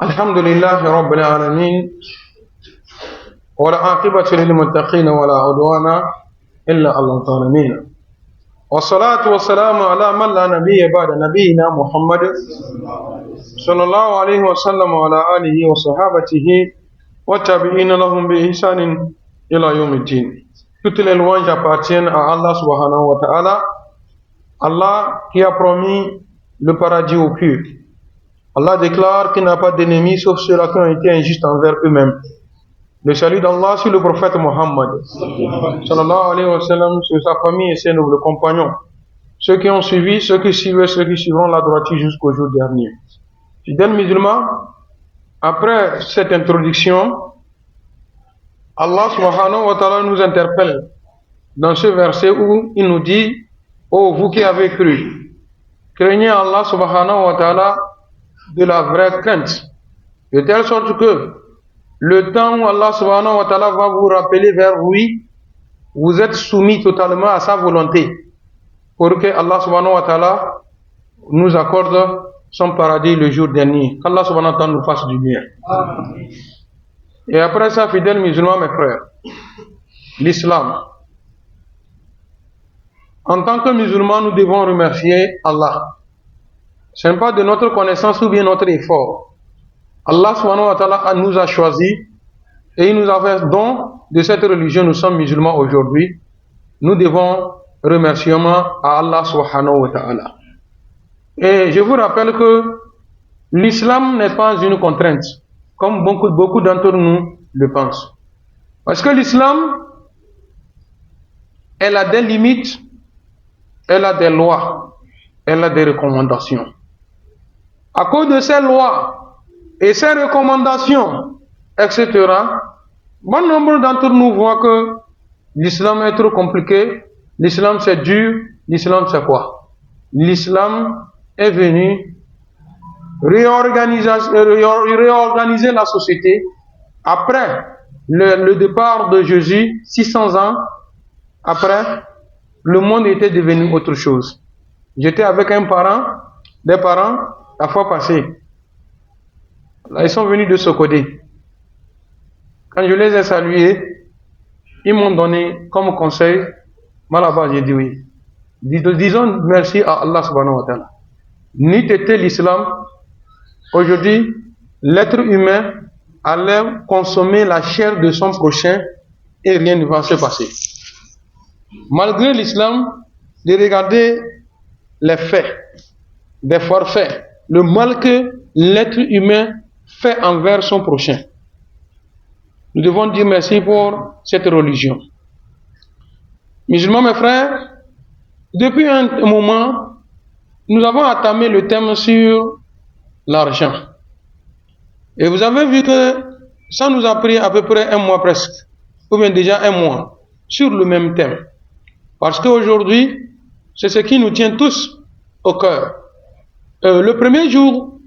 الحمد لله رب العالمين والعاقبة للمتقين ولا عدوان إلا على الظالمين والصلاة والسلام على من لا نبي بعد نبينا محمد صلى الله عليه وسلم وعلى آله وصحابته والتابعين لهم بإحسان إلى يوم الدين. Toutes les louanges appartiennent à Allah subhanahu wa ta'ala, Allah qui a promis le paradis aux pieux. Allah déclare qu'il n'a pas d'ennemis sauf ceux-là qui ont été injustes envers eux-mêmes. Le salut d'Allah sur le prophète Mohammed sallallahu alayhi wa sallam, sur sa famille et ses nobles compagnons, ceux qui ont suivi, ceux qui suivent et ceux qui suivront la droiture jusqu'au jour dernier. Fidèles musulmans, après cette introduction, Allah subhanahu wa ta'ala nous interpelle dans ce verset où il nous dit: ô vous qui avez cru, craignez Allah subhanahu wa ta'ala de la vraie crainte, de telle sorte que le temps où Allah subhanahu wa ta'ala va vous rappeler vers lui, vous êtes soumis totalement à sa volonté, pour que Allah subhanahu wa ta'ala nous accorde son paradis le jour dernier. Qu'Allah subhanahu wa ta'ala nous fasse du bien. Et après ça, fidèles musulmans, mes frères, l'islam. En tant que musulmans, nous devons remercier Allah. Ce n'est pas de notre connaissance ou bien notre effort. Allah subhanahu wa ta'ala nous a choisis et il nous a fait don de cette religion. Nous sommes musulmans aujourd'hui. Nous devons remerciement à Allah subhanahu wa ta'ala. Et je vous rappelle que l'islam n'est pas une contrainte, comme beaucoup d'entre nous le pensent. Parce que l'islam, elle a des limites, elle a des lois, elle a des recommandations. À cause de ces lois et ces recommandations, etc., bon nombre d'entre nous voient que l'islam est trop compliqué, l'islam c'est dur, l'islam c'est quoi? L'islam est venu réorganiser la société après le départ de Jésus, 600 ans après, le monde était devenu autre chose. J'étais avec des parents, la fois passée. Là, ils sont venus de ce côté. Quand je les ai salués, ils m'ont donné comme conseil, moi là-bas j'ai dit oui. Disons merci à Allah subhanahu wa ta'ala. N'eût été l'islam, aujourd'hui, l'être humain allait consommer la chair de son prochain et rien ne va se passer. Malgré l'islam, de regarder les faits, des forfaits, le mal que l'être humain fait envers son prochain. Nous devons dire merci pour cette religion. Musulmans, mes frères, depuis un moment, nous avons entamé le thème sur l'argent. Et vous avez vu que ça nous a pris à peu près un mois presque, ou bien déjà un mois, sur le même thème. Parce qu'aujourd'hui, c'est ce qui nous tient tous au cœur. Le premier jour,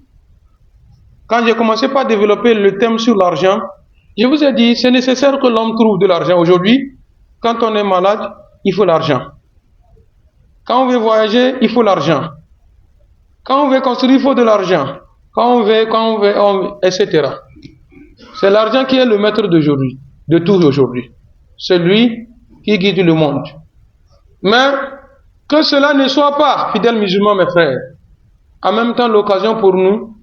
quand j'ai commencé par développer le thème sur l'argent, je vous ai dit, c'est nécessaire que l'homme trouve de l'argent. Aujourd'hui, quand on est malade, il faut l'argent. Quand on veut voyager, il faut l'argent. Quand on veut construire, il faut de l'argent. Quand on veut, etc. C'est l'argent qui est le maître d'aujourd'hui, de tout aujourd'hui. C'est lui qui guide le monde. Mais que cela ne soit pas, fidèles musulmans, mes frères, en même temps l'occasion pour nous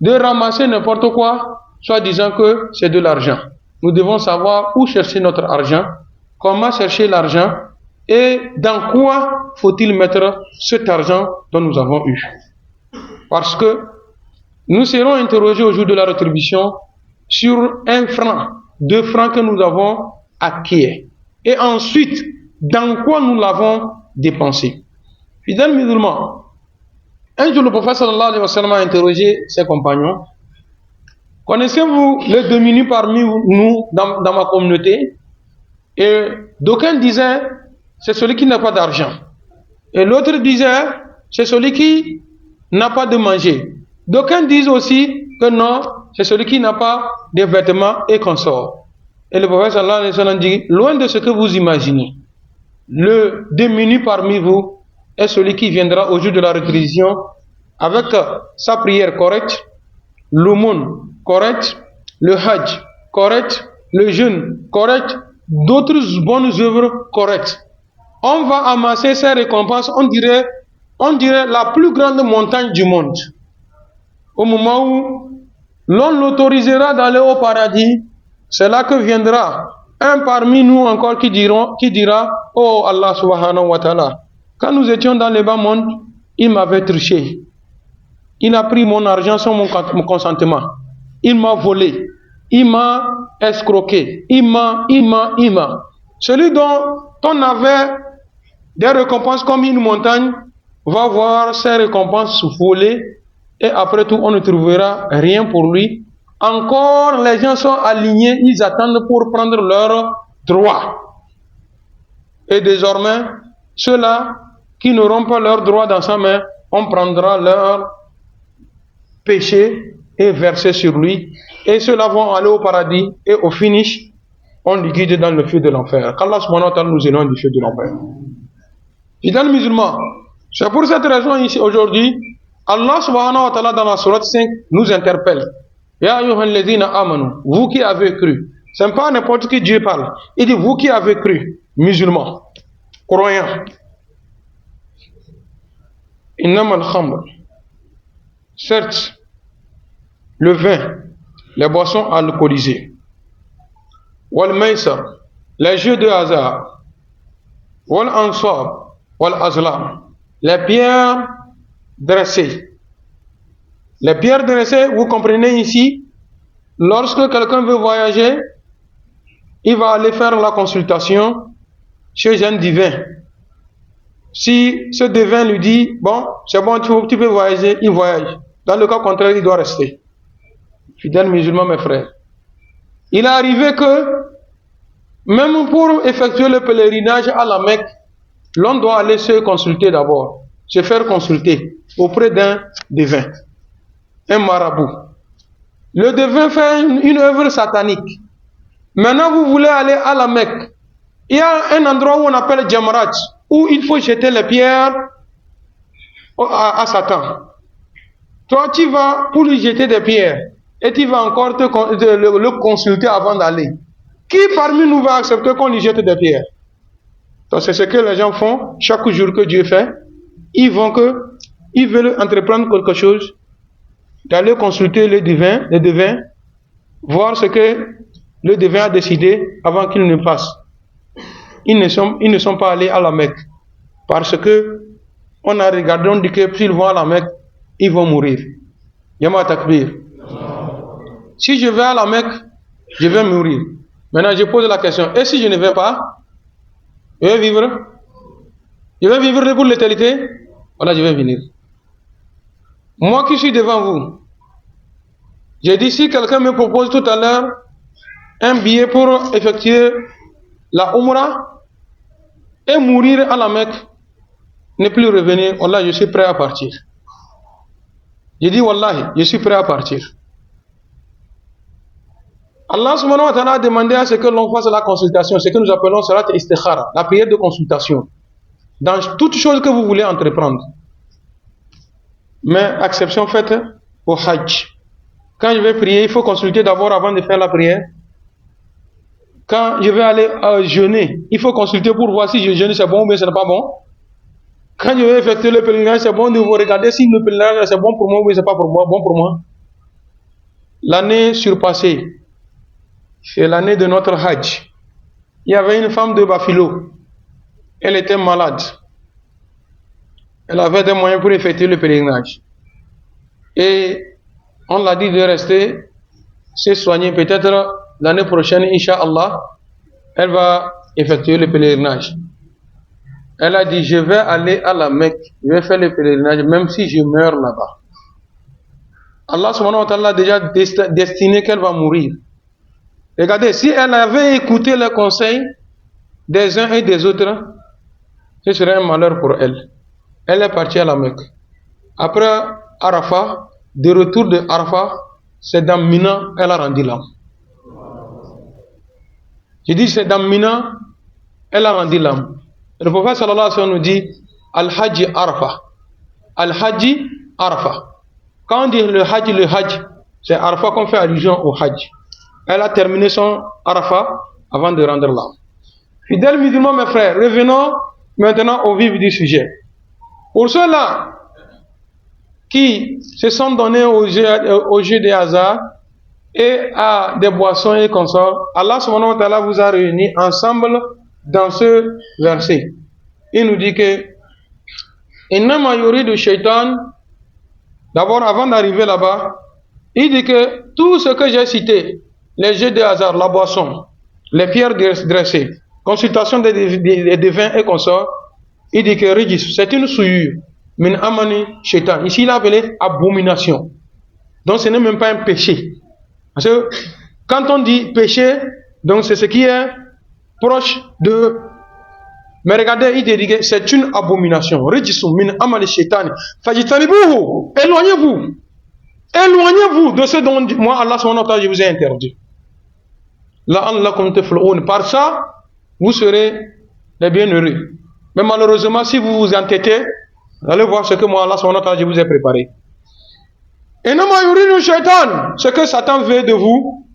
de ramasser n'importe quoi, soit disant que c'est de l'argent. Nous devons savoir où chercher notre argent, comment chercher l'argent et dans quoi faut-il mettre cet argent dont nous avons eu. Parce que nous serons interrogés au jour de la rétribution sur 1 franc, 2 francs que nous avons acquis. Et ensuite, dans quoi nous l'avons dépensé. Fidèles musulmans, un jour le prophète sallallahu alayhi wa sallam a interrogé ses compagnons: connaissez-vous les démunis parmi nous dans ma communauté? Et d'aucuns disaient: c'est celui qui n'a pas d'argent. Et l'autre disait: c'est celui qui n'a pas de manger. D'aucuns disent aussi que non, c'est celui qui n'a pas de vêtements et consort. Et le prophète sallallahu alayhi wa sallam dit: loin de ce que vous imaginez, le démuni parmi vous est celui qui viendra au jour de la rétribution avec sa prière correcte, l'aumône correct, le hajj, correct, le jeûne, correct, d'autres bonnes œuvres correctes. On va amasser ces récompenses, on dirait la plus grande montagne du monde. Au moment où l'on l'autorisera d'aller au paradis, c'est là que viendra un parmi nous encore qui dira, oh Allah subhanahu wa ta'ala, quand nous étions dans le bas monde, il m'avait triché. Il a pris mon argent sans mon consentement. Il m'a volé. Il m'a escroqué. Il m'a. Celui dont on avait des récompenses comme une montagne va voir ses récompenses voler et après tout on ne trouvera rien pour lui. Encore les gens sont alignés, ils attendent pour prendre leurs droits. Et désormais, ceux-là qui n'auront pas leurs droits dans sa main, on prendra leur péché et verser sur lui. Et ceux-là vont aller au paradis et au finish, on les guide dans le feu de l'enfer. Qu'Allah subhanahu wa ta'ala nous éloigne du feu de l'enfer. Et dans le musulman, c'est pour cette raison ici aujourd'hui, Allah subhanahu wa ta'ala dans la sourate 5 nous interpelle. Ya ayyuhal ladhina amanu, vous qui avez cru. C'est pas n'importe qui Dieu parle. Il dit vous qui avez cru, musulmans, croyants. Innamal khamr. Certes, le vin, les boissons alcoolisées, wal maisar, les jeux de hasard, wal ansab, wal azlam, les pierres dressées. Les pierres dressées, vous comprenez ici, lorsque quelqu'un veut voyager, il va aller faire la consultation chez un divin. Si ce divin lui dit, bon, c'est bon, tu peux voyager, il voyage. Dans le cas contraire, il doit rester. Fidèles musulmans, mes frères. Il est arrivé que, même pour effectuer le pèlerinage à la Mecque, l'on doit aller se consulter d'abord, se faire consulter auprès d'un divin, un marabout. Le divin fait une œuvre satanique. Maintenant, vous voulez aller à la Mecque. Il y a un endroit où on appelle Jamrat, où il faut jeter les pierres à Satan. Toi, tu vas pour lui jeter des pierres et tu vas encore le consulter avant d'aller. Qui parmi nous va accepter qu'on lui jette des pierres? Donc, c'est ce que les gens font chaque jour que Dieu fait. Ils veulent entreprendre quelque chose, d'aller consulter le divin, voir ce que le divin a décidé avant qu'il ne passe. Ils ne sont pas allés à la Mecque parce que on a regardé, on dit que s'ils vont à la Mecque, ils vont mourir. Yama takbir. Si je vais à la Mecque, je vais mourir. Maintenant, je pose la question, et si je ne vais pas, je vais vivre? Je vais vivre pour l'éternité? Voilà, je vais venir. Moi qui suis devant vous, j'ai dit, si quelqu'un me propose tout à l'heure un billet pour effectuer la Umrah et mourir à la Mecque, ne plus revenir, Wallah, je suis prêt à partir. J'ai dit, Wallahi, je suis prêt à partir. Allah subhanahu wa ta'ala a demandé à ce que l'on fasse la consultation, ce que nous appelons salat istikhara, la prière de consultation, dans toute chose que vous voulez entreprendre. Mais exception faite au Hajj. Quand je vais prier, il faut consulter d'abord avant de faire la prière. Quand je vais aller jeûner, il faut consulter pour voir si je jeûne c'est bon ou bien c'est pas bon. Quand je vais effectuer le pèlerinage, c'est bon de vous regarder si le pèlerinage c'est bon pour moi ou bien c'est pas pour moi, bon pour moi. L'année surpassée, c'est l'année de notre Hajj. Il y avait une femme de Bafilo. Elle était malade. Elle avait des moyens pour effectuer le pèlerinage. Et on l'a dit de rester, se soigner. Peut-être l'année prochaine, Inch'Allah, elle va effectuer le pèlerinage. Elle a dit, je vais aller à la Mecque, je vais faire le pèlerinage, même si je meurs là-bas. Allah subhanahu wa ta'ala a déjà destiné qu'elle va mourir. Regardez, si elle avait écouté les conseils des uns et des autres, ce serait un malheur pour elle. Elle est partie à la Mecque. Après Arafat, de retour de Arafat, c'est dans Mina, elle a rendu l'âme. Je dis, c'est dans Mina, elle a rendu l'âme. Le prophète sallallahu alayhi wa sallam nous dit, Al-Hajj Arafat. Al-Hajj Arafat. Quand on dit le Hajj, C'est Arafat qu'on fait allusion au Hajj. Elle a terminé son Arafat avant de rendre là. Fidèles musulmans, mes frères, revenons maintenant au vif du sujet. Pour ceux-là qui se sont donnés au jeu des hasards et à des boissons et consorts, Allah subhanahu wa ta'ala vous a réunis ensemble dans ce verset. Il nous dit que Innama yuridu shaitan, d'abord avant d'arriver là-bas, il dit que tout ce que j'ai cité, les jeux de hasard, la boisson, les pierres dressées, consultation des devins et consorts, il dit que Rijis, c'est une souillure, min amani shaitan. Ici il a appelé abomination. Donc ce n'est même pas un péché. Parce que quand on dit péché, donc c'est ce qui est proche de... Mais regardez, il dit que c'est une abomination. Rijis min amani shaitan. Fajitanibuhu, éloignez-vous. Éloignez-vous de ce dont moi, Allah subhanahu wa ta'ala, je vous ai interdit. Par ça, vous serez les bienheureux. Mais malheureusement, si vous vous entêtez, vous allez voir ce que moi, Allah subhanahu wa ta'ala, je vous ai préparé. Et non, shaitan, ce que Satan veut de vous,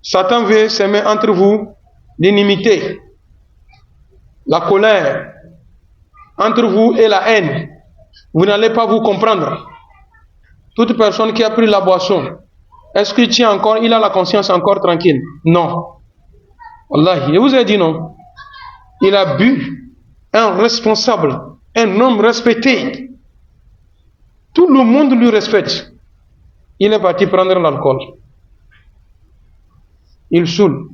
Satan veut s'aimer entre vous l'inimité, la colère, entre vous et la haine. Vous n'allez pas vous comprendre. Toute personne qui a pris la boisson, est-ce qu'il tient encore, il a la conscience encore tranquille? Non. Wallahi, je vous ai dit non. Il a bu, un responsable, un homme respecté. Tout le monde lui respecte. Il est parti prendre l'alcool. Il saoule.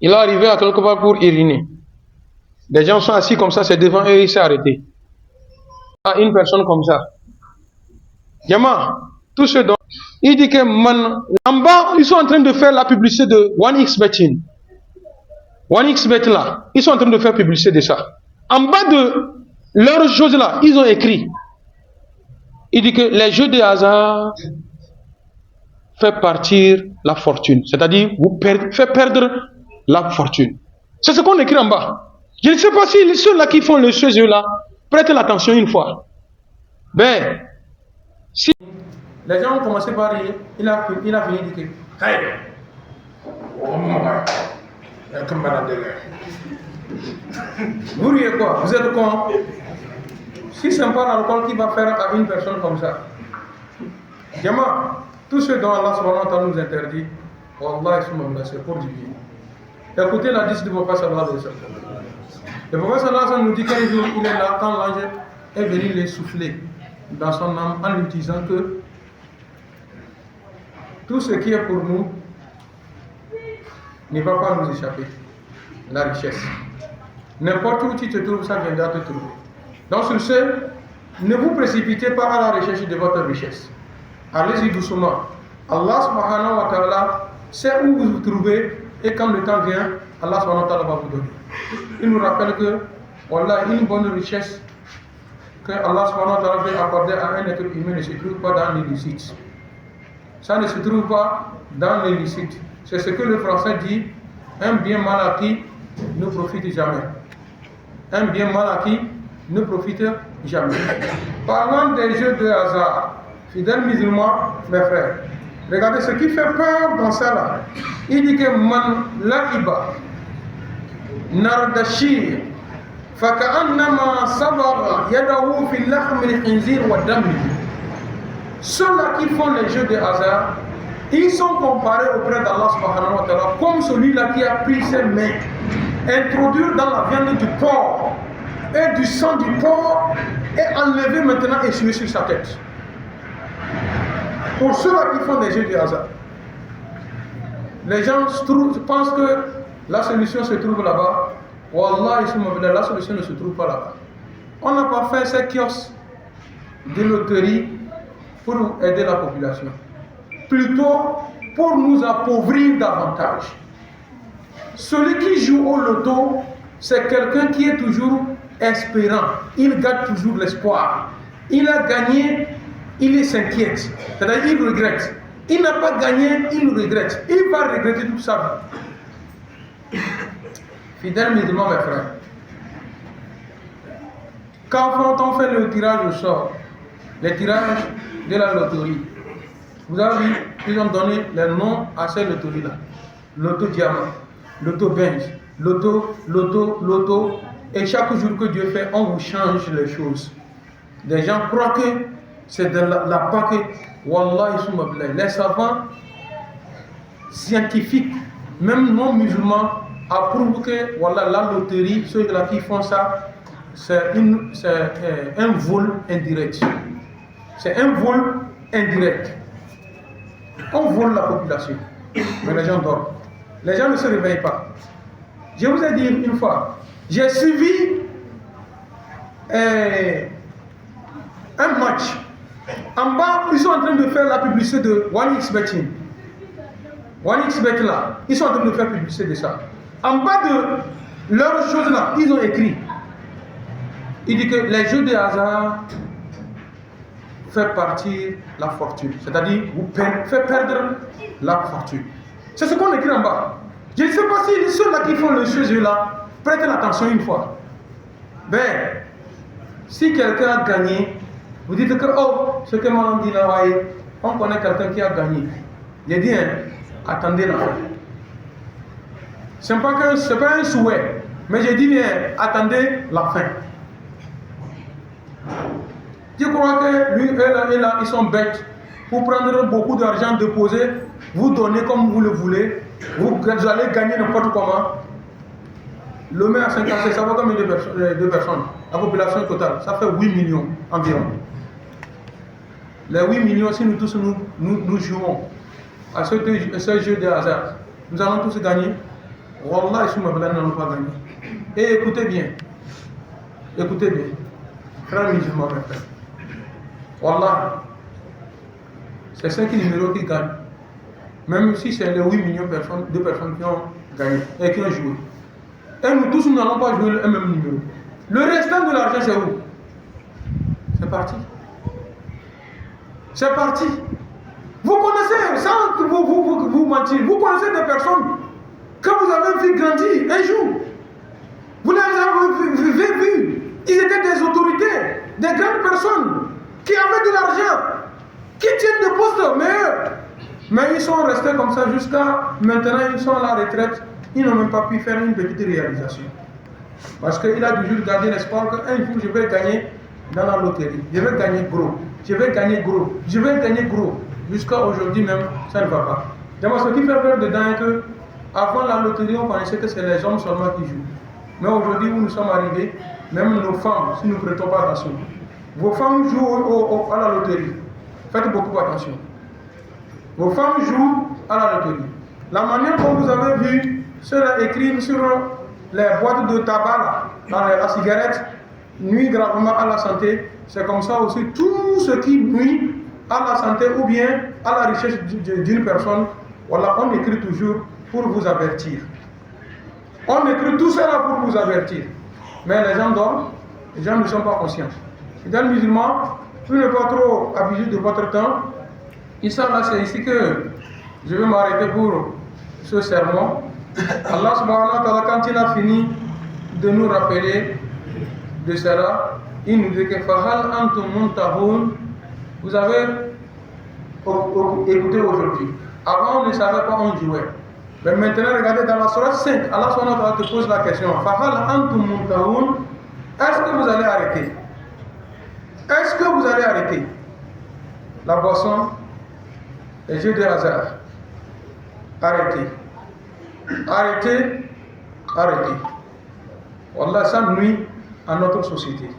Il est arrivé à quelque part pour uriner. Les gens sont assis comme ça, c'est devant eux, il s'est arrêté. À une personne comme ça. Yama, tout ce dont il dit que en bas, ils sont en train de faire la publicité de 1xBet. 1xBet là, ils sont en train de faire publicité de ça. En bas de leurs choses là, ils ont écrit. Il dit que les jeux de hasard fait partir la fortune. C'est-à-dire, vous fait perdre la fortune. C'est ce qu'on écrit en bas. Je ne sais pas si ceux-là qui font les choses là prêtent l'attention une fois. Ben, si les gens ont commencé par rire, il a fini de dire hey, vous riez quoi? Vous êtes con? Si c'est pas l'alcool qui va faire à une personne comme ça. Yama, tout ce dont Allah subhanahu wa ta'ala nous interdit, Wallah, c'est pour du bien. Écoutez la disque du prophète sallallahu alayhi wa sallam. Le prophète sallallahu alayhi wa sallam nous dit qu'un jour, il est là quand l'ange est venu les souffler dans son âme en lui disant que tout ce qui est pour nous ne va pas nous échapper. La richesse. N'importe où tu te trouves, ça viendra te trouver. Donc sur ce, ne vous précipitez pas à la recherche de votre richesse. Allez-y doucement. Allah subhanahu wa ta'ala sait où vous vous trouvez et quand le temps vient, Allah subhanahu wa ta'ala va vous donner. Il nous rappelle que voilà, une bonne richesse que Allah subhanahu wa ta'ala veut accorder à un être humain ne se trouve pas dans l'illicite. Ça ne se trouve pas dans l'illicite. C'est ce que le français dit, un bien mal acquis ne profite jamais. Un bien mal acquis ne profite jamais. Parlant des jeux de hasard, fidèles musulmans, mes frères, regardez ce qui fait peur dans ça là. Il dit que man la'iba nardashir faka'annama sabara yadahu fi lahmi al-khinzir wa dami. Ceux-là qui font les jeux de hasard, ils sont comparés auprès d'Allah subhanahu wa ta'ala comme celui-là qui a pris ses mains, introduire dans la viande du porc et du sang du porc et enlever maintenant et suer sur sa tête. Pour ceux-là qui font des jeux de hasard, les gens pensent que la solution se trouve là-bas. Wallah, la solution ne se trouve pas là-bas. On n'a pas fait ces kiosques de loterie pour aider la population. Plutôt pour nous appauvrir davantage. Celui qui joue au loto, c'est quelqu'un qui est toujours espérant. Il garde toujours l'espoir. Il a gagné, il s'inquiète. C'est-à-dire il regrette. Il n'a pas gagné, il regrette. Il va regretter toute sa vie. Fidèles musulmans, mes frères. Quand on fait le tirage au sort, les tirages de la loterie. Vous avez vu, ils ont donné les noms à ces loteries-là. Loto diamant, loto bench, loto. Et chaque jour que Dieu fait, on vous change les choses. Des gens croient que c'est de la paquet. Wallah, les savants scientifiques, même non musulmans, approuvent que voilà, la loterie, ceux-là qui font ça, c'est un vol indirect. C'est un vol indirect. On vole la population, mais les gens dorment. Les gens ne se réveillent pas. Je vous ai dit une fois, j'ai suivi un match. En bas, ils sont en train de faire la publicité de 1xBetting. 1xBet là, ils sont en train de faire publicité de ça. En bas de leurs choses là, ils ont écrit. Il dit que les jeux de hasard font partir la fortune. C'est-à-dire, vous faites perdre la fortune. C'est ce qu'on écrit en bas. Je ne sais pas si ceux-là qui font le jeu là, prêtez l'attention une fois. Ben, si quelqu'un a gagné, vous dites que, oh, ce que maman dit là, on connaît quelqu'un qui a gagné. J'ai dit, hein, attendez la fin. Ce n'est pas un souhait, mais j'ai dit, bien, attendez la fin. Je crois que lui et là, ils sont bêtes. Pour prendre beaucoup d'argent, déposer, vous donner comme vous le voulez, vous allez gagner n'importe comment. Le maire à 56, ça va combien de personnes? La population totale, ça fait 8 millions environ. Les 8 millions, si nous tous nous jouons à ce jeu de hasard, nous allons tous gagner. Wallah, ils n'allons pas gagner. Et écoutez bien. Frères musulmans, mes frères. Wallah, c'est 5 numéros qui gagnent. Même si c'est les 8 millions de personnes qui ont gagné et qui ont joué. Et nous tous, nous n'allons pas jouer le même numéro. Le restant de l'argent, c'est où? C'est parti. C'est parti. Vous connaissez, sans que vous mentir, vous connaissez des personnes que vous avez vu grandir un jour. Vous les avez vus. Ils étaient des autorités, des grandes personnes qui avaient de l'argent, qui tiennent des postes meilleurs. Mais ils sont restés comme ça jusqu'à maintenant, ils sont à la retraite. Ils n'ont même pas pu faire une petite réalisation. Parce qu'il a toujours gardé l'espoir qu'un jour je vais gagner dans la loterie. Je vais gagner gros. Jusqu'à aujourd'hui même, ça ne va pas. Donc, ce qui fait peur dedans est que avant la loterie, on pensait que c'est les hommes seulement qui jouent. Mais aujourd'hui, où nous sommes arrivés, même nos femmes, si nous ne prêtons pas attention, vos femmes jouent à la loterie. Faites beaucoup attention. Vos femmes jouent à la loterie. La manière dont vous avez vu cela écrit sur les boîtes de tabac, dans la cigarette, nuit gravement à la santé. C'est comme ça aussi, tout ce qui nuit à la santé ou bien à la richesse d'une personne, voilà, on écrit toujours pour vous avertir. On écrit tout cela pour vous avertir. Mais les gens dorment, les gens ne sont pas conscients. Les musulmans, vous ne pas trop abuser de votre temps. Ici, là, c'est ici que je vais m'arrêter pour ce sermon. Allah subhanahu wa ta'ala, quand il a fini de nous rappeler de cela, il nous dit que Fahal antum muntahun. Vous avez écouté aujourd'hui. Avant, on ne savait pas, on jouait. Mais maintenant, regardez dans la sourate 5, Allah subhanahu wa ta'ala te pose la question. Fahal antum muntahun. Est-ce que vous allez arrêter? Est-ce que vous allez arrêter la boisson, les jeux de hasard? Arrêtez. Arrêtez. Wallah, ça nuit à notre société.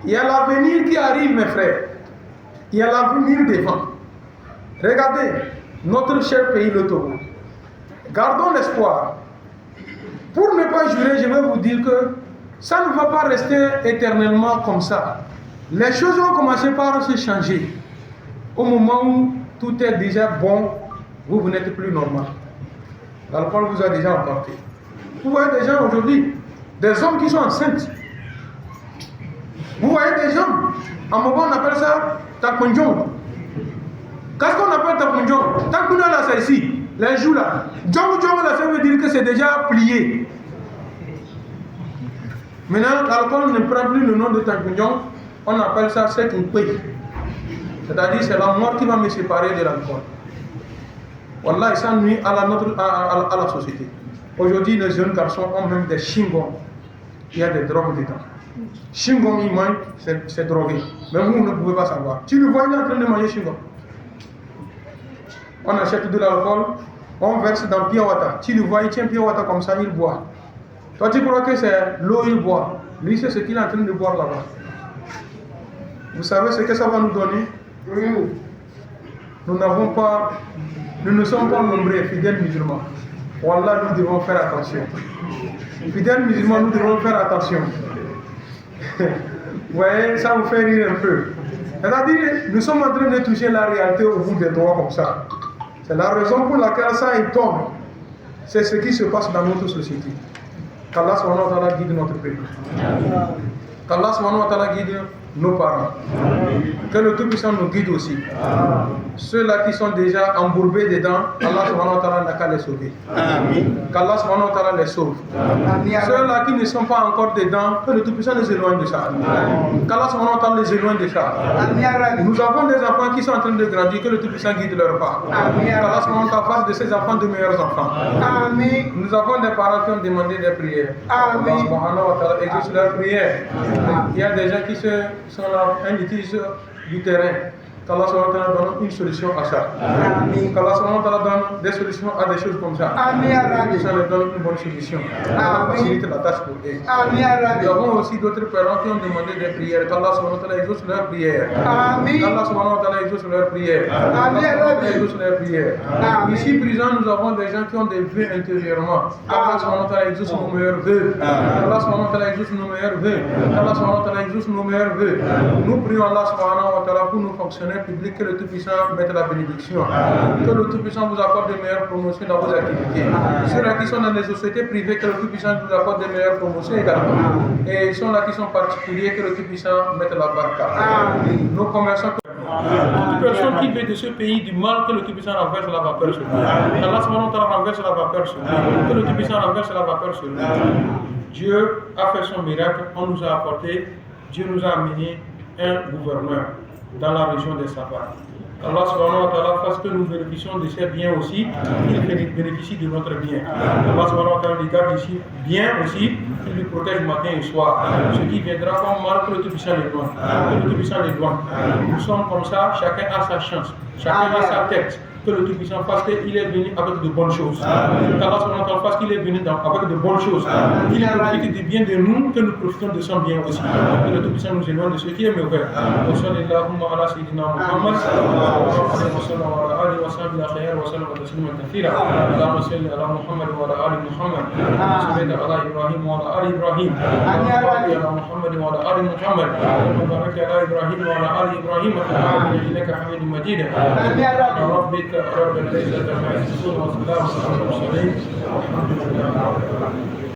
Il y a l'avenir qui arrive, mes frères. Il y a l'avenir devant. Regardez, notre cher pays, le Togo. Gardons l'espoir. Pour ne pas jurer, je vais vous dire que ça ne va pas rester éternellement comme ça. Les choses vont commencer par se changer. Au moment où tout est déjà bon, vous n'êtes plus normal. L'alcool vous a déjà emporté. Vous voyez des gens aujourd'hui, des hommes qui sont enceintes. Vous voyez des gens, en moment on appelle ça takunjong. Qu'est-ce qu'on appelle takunjong? Takunjong là c'est ici, les joues là. Jong là ça veut dire que c'est déjà plié. Maintenant l'alcool ne prend plus le nom de takunjong, On appelle ça c'est une paix. C'est-à-dire c'est la mort qui va me séparer de l'alcool. Wallah, ça nuit à la société. Aujourd'hui, les jeunes garçons ont même des chewing-gums. Il y a des drogues dedans. Chewing-gum, il mange, c'est drogué. Mais vous ne pouvez pas savoir. Tu le vois, il est en train de manger chewing-gum. On achète de l'alcool, on verse dans pure water. Tu le vois, il tient pure water comme ça, il boit. Toi, tu crois que c'est l'eau qu'il boit. Lui, c'est ce qu'il est en train de boire là-bas. Vous savez ce que ça va nous donner? Nous ne sommes pas nombreux, fidèles musulmans. Wallah, nous devons faire attention. Fidèles musulmans, nous devons faire attention. Vous voyez, ça vous fait rire un peu. C'est-à-dire, nous sommes en train de toucher la réalité au bout des doigts comme ça. C'est la raison pour laquelle ça il tombe. C'est ce qui se passe dans notre société. Qu'Allah subhanahu wa ta'ala guide notre peuple. Qu'Allah subhanahu wa ta'ala guide nos parents. Que le Tout-Puissant nous guide aussi. Ceux-là qui sont déjà embourbés dedans, Allah subhanahu wa ta'ala n'a qu'à les sauver. Qu'Allah subhanahu wa ta'ala les sauve. Ceux-là qui ne sont pas encore dedans, que le Tout-Puissant les éloigne de ça. Qu'Allah subhanahu wa ta'ala les éloigne de ça. Nous avons des enfants qui sont en train de grandir, que le Tout-Puissant guide leur pas. Qu'Allah subhanahu wa ta'ala fasse de ces enfants de meilleurs enfants. Nous avons des parents qui ont demandé des prières. Allah subhanahu wa ta'ala exauce leurs prières. Il y a des gens qui sont là, un litige du terrain. Qu'Allah subhanahu wa ta'ala donne une solution à ça. Qu'Allah subhanahu wa ta'ala donne des solutions à des choses comme ça. Ça leur donne une bonne solution. Ça facilite la tâche pour eux. Nous avons aussi d'autres parents qui ont demandé des prières. Qu'Allah subhanahu wa ta'ala exauce leurs prières. Qu'Allah subhanahu wa ta'ala exauce leurs prières. Exauce leurs prières. Ici, présent, nous avons des gens qui ont des vœux intérieurement. Qu'Allah subhanahu wa ta'ala exauce nos meilleurs vœux. Qu'Allah subhanahu wa ta'ala exauce nos meilleurs vœux. Qu'Allah subhanahu wa ta'ala exauce nos meilleurs vœux. Nous prions Allah subhanahu wa ta'ala pour nos fonctionnaires public, que le Tout-Puissant mette la bénédiction. Que le Tout-Puissant vous accorde de meilleures promotions dans vos activités. Ceux-là qui sont dans les sociétés privées, que le Tout-Puissant vous accorde de meilleures promotions également. Et ceux-là qui sont particuliers, que le Tout-Puissant mette la barca. Nos commerçants. Toute personne qui veut de ce pays du mal, que le Tout-Puissant renverse la vapeur sur lui. Allah subhanahu wa ta'ala renverse la vapeur sur lui. Que le Tout-Puissant renverse la vapeur sur lui. Dieu a fait son miracle, on nous a apporté, Dieu nous a amené un gouverneur dans la région des Safars. Allah subhanahu wa ta'ala fasse que nous bénéficions de ces biens aussi, qu'il bénéficie de notre bien. Allah subhanahu wa ta'ala les garde ici bien aussi, qu'il lui protège matin et soir. Ce qui viendra comme mal, que le Tout-Puissant les loin. Que le Tout-Puissant les loin. Nous sommes comme ça, chacun a sa chance, chacun a sa tête. Que le Tout-Puissant fasse qu'il est venu avec de bonnes choses. Qu'Allah subhanahu wa ta'ala fasse qu'il est venu avec de bonnes choses. Qu'il profite du bien de nous, que nous profitons de son bien aussi. Que le Tout-Puissant nous éloigne de ce qui est mauvais. Wa sallallahu ala sayyidina Muhammad wa sallam ala alihi wa sahbihi khayr wa sallam tasliman kathira. Allahumma salli ala Muhammad wa ala ali Muhammad. Salli ala Ibrahim wa ala ali Ibrahim. Ala Muhammad wa ala ali Muhammad. Barik ala Ibrahim wa ala ali Ibrahim. Innaka Hamidum Majid. ربك رب العزة عما يصفون وسلام على المرسلين والحمد لله رب العالمين.